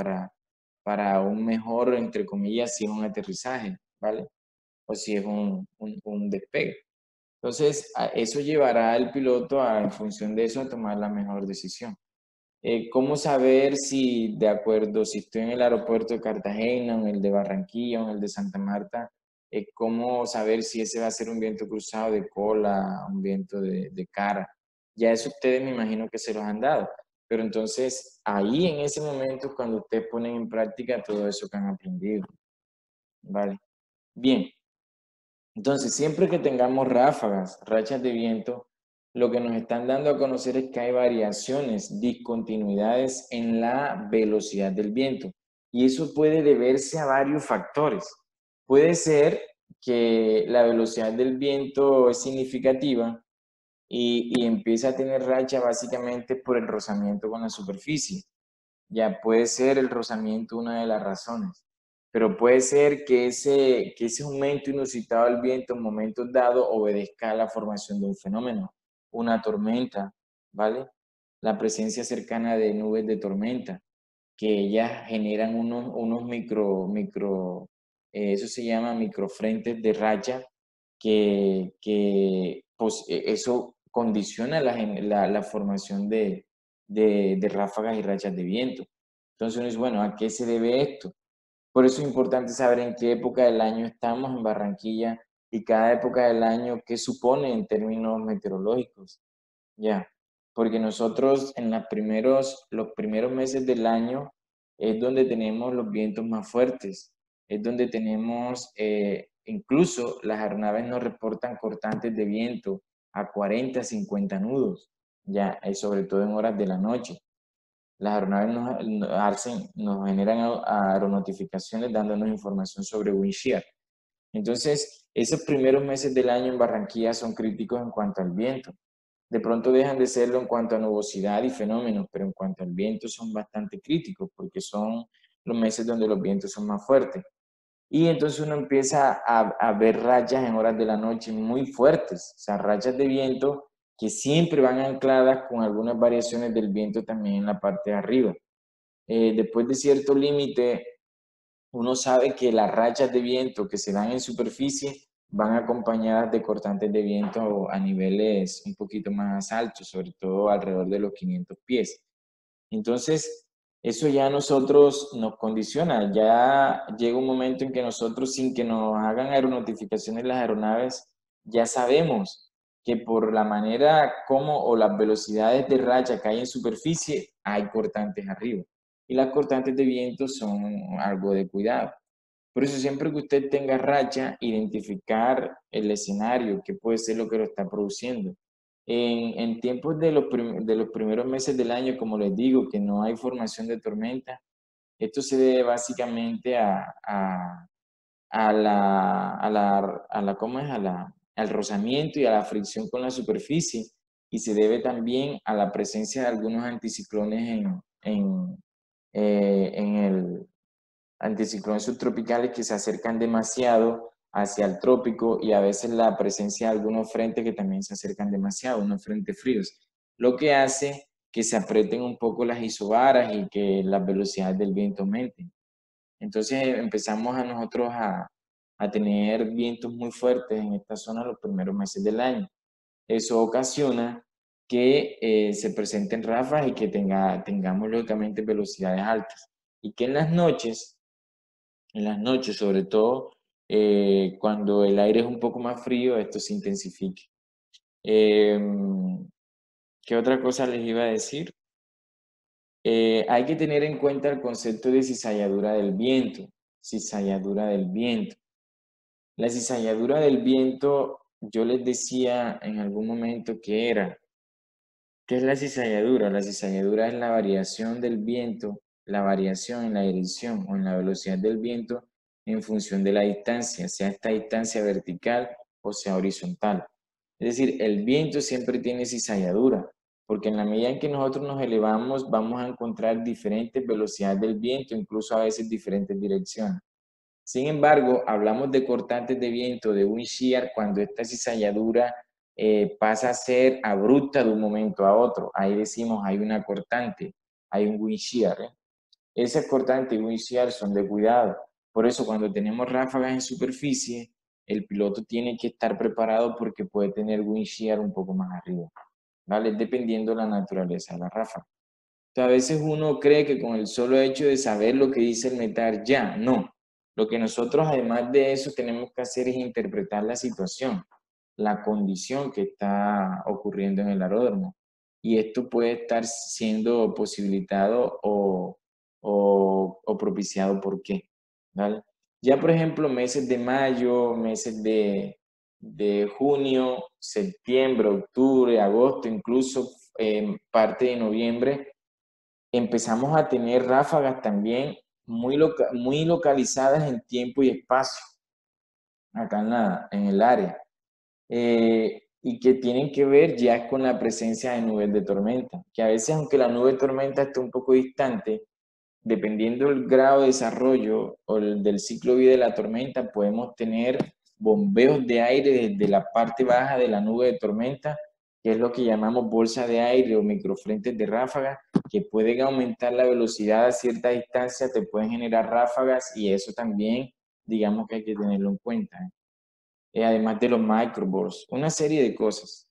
un mejor, entre comillas, si es un aterrizaje, ¿vale? O si es un despegue. Entonces, eso llevará al piloto en función de eso, a tomar la mejor decisión. ¿Cómo saber si, de acuerdo, si estoy en el aeropuerto de Cartagena, en el de Barranquilla, o en el de Santa Marta, cómo saber si ese va a ser un viento cruzado de cola, un viento de cara? Ya eso ustedes me imagino que se los han dado. Pero entonces, ahí en ese momento es cuando ustedes ponen en práctica todo eso que han aprendido. ¿Vale? Bien. Entonces, siempre que tengamos ráfagas, rachas de viento, lo que nos están dando a conocer es que hay variaciones, discontinuidades en la velocidad del viento. Y eso puede deberse a varios factores. Puede ser que la velocidad del viento es significativa y empieza a tener racha básicamente por el rozamiento con la superficie. Ya puede ser el rozamiento una de las razones, pero puede ser que ese aumento inusitado del viento en momentos dados obedezca a la formación de un fenómeno, una tormenta, ¿vale? La presencia cercana de nubes de tormenta, que ellas generan unos eso se llama microfrentes de racha, que pues, eso condiciona la formación de ráfagas y rachas de viento. Entonces uno dice, bueno, ¿a qué se debe esto? Por eso es importante saber en qué época del año estamos en Barranquilla y cada época del año qué supone en términos meteorológicos. Ya, porque nosotros en los primeros meses del año es donde tenemos los vientos más fuertes, es donde tenemos, incluso las aeronaves nos reportan cortantes de viento a 40, 50 nudos, ya, sobre todo en horas de la noche. Las aeronaves nos generan aeronotificaciones dándonos información sobre wind shear. Entonces, esos primeros meses del año en Barranquilla son críticos en cuanto al viento. De pronto dejan de serlo en cuanto a nubosidad y fenómenos, pero en cuanto al viento son bastante críticos porque son los meses donde los vientos son más fuertes. Y entonces uno empieza a ver rachas en horas de la noche muy fuertes, o sea, rachas de viento que siempre van ancladas con algunas variaciones del viento también en la parte de arriba. Después de cierto límite, uno sabe que las rachas de viento que se dan en superficie van acompañadas de cortantes de viento a niveles un poquito más altos, sobre todo alrededor de los 500 pies. Entonces, eso ya a nosotros nos condiciona, ya llega un momento en que nosotros, sin que nos hagan aeronotificaciones las aeronaves, ya sabemos que por la manera como o las velocidades de racha que hay en superficie, hay cortantes arriba. Y las cortantes de viento son algo de cuidado. Por eso siempre que usted tenga racha, identificar el escenario, que puede ser lo que lo está produciendo. En tiempos de los primeros meses del año, como les digo, que no hay formación de tormenta, esto se debe básicamente ¿cómo es? Al rozamiento y a la fricción con la superficie, y se debe también a la presencia de algunos anticiclones en el anticiclones subtropicales que se acercan demasiado hacia el trópico y a veces la presencia de algunos frentes que también se acercan demasiado, unos frentes fríos, lo que hace que se aprieten un poco las isobaras y que las velocidades del viento aumenten. Entonces empezamos a nosotros a tener vientos muy fuertes en esta zona los primeros meses del año. Eso ocasiona que se presenten ráfagas y que tengamos lógicamente velocidades altas. Y que en las noches, sobre todo cuando el aire es un poco más frío, esto se intensifique. ¿Qué otra cosa les iba a decir? Hay que tener en cuenta el concepto de cizalladura del viento. Cizalladura del viento. La cizalladura del viento, yo les decía en algún momento que era. ¿Qué es la cizalladura? La cizalladura es la variación del viento, la variación en la dirección o en la velocidad del viento en función de la distancia, sea esta distancia vertical o sea horizontal. Es decir, el viento siempre tiene cizalladura, porque en la medida en que nosotros nos elevamos, vamos a encontrar diferentes velocidades del viento, incluso a veces diferentes direcciones. Sin embargo, hablamos de cortantes de viento, de wind shear, cuando esta cizalladura pasa a ser abrupta de un momento a otro. Ahí decimos, hay una cortante, hay un wind shear. Esas cortantes y wind shear son de cuidado. Por eso, cuando tenemos ráfagas en superficie, el piloto tiene que estar preparado porque puede tener wind shear un poco más arriba, ¿vale? Dependiendo de la naturaleza de la ráfaga. Entonces, a veces uno cree que con el solo hecho de saber lo que dice el METAR ya, no. Lo que nosotros además de eso tenemos que hacer es interpretar la situación, la condición que está ocurriendo en el aeródromo. Y esto puede estar siendo posibilitado o propiciado por qué, ¿vale? Ya, por ejemplo, meses de mayo, meses de junio, septiembre, octubre, agosto, incluso parte de noviembre, empezamos a tener ráfagas también muy localizadas en tiempo y espacio, acá en el área, y que tienen que ver ya con la presencia de nubes de tormenta, que a veces aunque la nube de tormenta esté un poco distante, dependiendo del grado de desarrollo o del ciclo de vida de la tormenta, podemos tener bombeos de aire desde la parte baja de la nube de tormenta, que es lo que llamamos bolsa de aire o microfrentes de ráfaga, que pueden aumentar la velocidad a cierta distancia, te pueden generar ráfagas y eso también, digamos que hay que tenerlo en cuenta. Además de los microbursts, una serie de cosas.